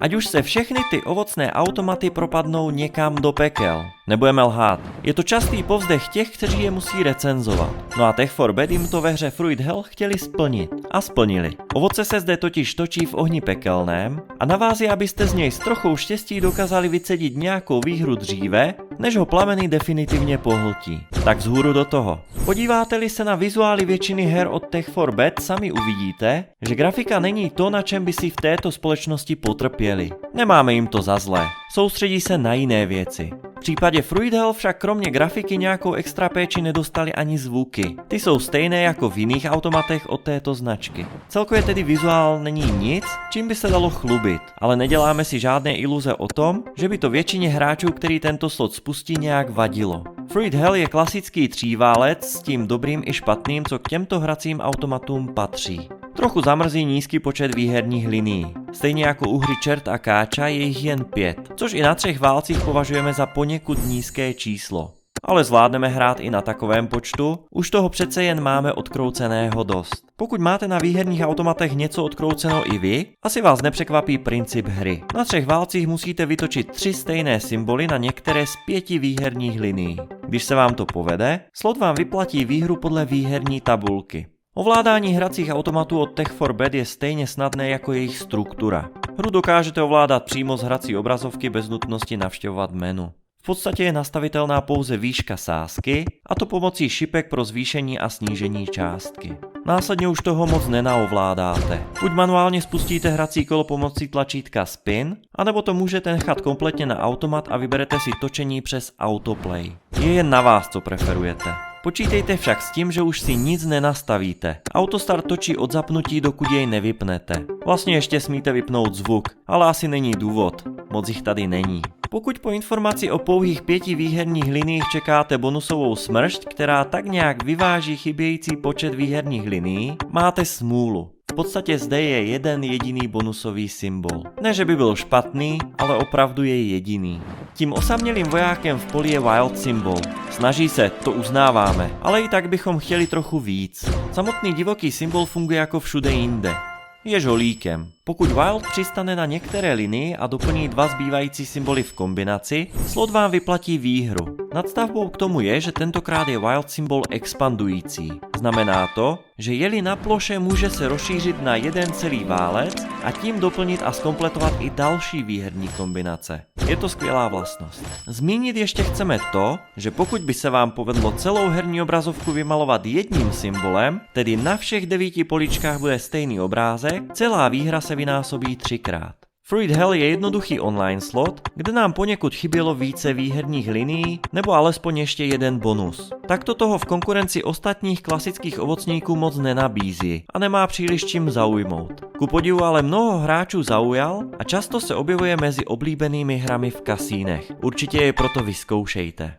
ať už se všechny ty ovocné automaty propadnou někam do pekel. Nebudeme lhát, je to častý povzdech těch, kteří je musí recenzovat. No a Tech4Bad jim to ve hře Fruit Hell chtěli splnit. A splnili. Ovoce se zde totiž točí v ohni pekelném a na vás je, abyste z něj s trochou štěstí dokázali vycedit nějakou výhru dříve, než ho plameny definitivně pohltí. Tak vzhůru do toho. Podíváte-li se na vizuály většiny her od Tech4Bad, sami uvidíte, že grafika není to, na čem by si v této společnosti potrpěli. Nemáme jim to za zlé. Soustředí se na jiné věci. V případě Fruit Hell však kromě grafiky nějakou extra péči nedostali ani zvuky. Ty jsou stejné jako v jiných automatech od této značky. Celkově tedy vizuál není nic, čím by se dalo chlubit, ale neděláme si žádné iluze o tom, že by to většině hráčů, který tento slot spustí, nějak vadilo. Fruit Hell je klasický tříválec s tím dobrým i špatným, co k těmto hracím automatům patří. Trochu zamrzí nízký počet výherních linií. Stejně jako u hry Čert a Káča je jich jen 5, což i na 3 válcích považujeme za poněkud nízké číslo. Ale zvládneme hrát i na takovém počtu, už toho přece jen máme odkrouceného dost. Pokud máte na výherních automatech něco odkrouceno i vy, asi vás nepřekvapí princip hry. Na 3 válcích musíte vytočit 3 stejné symboly na některé z 5 výherních linií. Když se vám to povede, slot vám vyplatí výhru podle výherní tabulky. Ovládání hracích automatů od Tech4Bad je stejně snadné jako jejich struktura. Hru dokážete ovládat přímo z hrací obrazovky bez nutnosti navštěvovat menu. V podstatě je nastavitelná pouze výška sázky, a to pomocí šipek pro zvýšení a snížení částky. Následně už toho moc nenaovládáte. Buď manuálně spustíte hrací kolo pomocí tlačítka Spin, anebo to můžete nechat kompletně na automat a vyberete si točení přes Autoplay. Je jen na vás, co preferujete. Počítejte však s tím, že už si nic nenastavíte. Autostart točí od zapnutí, dokud jej nevypnete. Vlastně ještě smíte vypnout zvuk, ale asi není důvod. Moc jich tady není. Pokud po informaci o pouhých 5 výherních liniích čekáte bonusovou smršť, která tak nějak vyváží chybějící počet výherních linií, máte smůlu. V podstatě zde je jeden jediný bonusový symbol. Ne, že by byl špatný, ale opravdu je jediný. Tím osamělým vojákem v poli je Wild symbol. Snaží se, to uznáváme, ale i tak bychom chtěli trochu víc. Samotný divoký symbol funguje jako všude jinde. Je žolíkem. Pokud Wild přistane na některé linii a doplní 2 zbývající symboly v kombinaci, slot vám vyplatí výhru. Nadstavbou k tomu je, že tentokrát je Wild symbol expandující. Znamená to, že je-li na ploše, může se rozšířit na jeden celý válec a tím doplnit a zkompletovat i další výherní kombinace. Je to skvělá vlastnost. Zmínit ještě chceme to, že pokud by se vám povedlo celou herní obrazovku vymalovat jedním symbolem, tedy na všech 9 poličkách bude stejný obrázek, celá výhra se vynásobí 3krát. Fruit Hell je jednoduchý online slot, kde nám poněkud chybělo více výherních linií nebo alespoň ještě jeden bonus. Takto toho v konkurenci ostatních klasických ovocníků moc nenabízí a nemá příliš čím zaujmout. Ku podivu ale mnoho hráčů zaujal a často se objevuje mezi oblíbenými hrami v kasínech. Určitě je proto vyzkoušejte.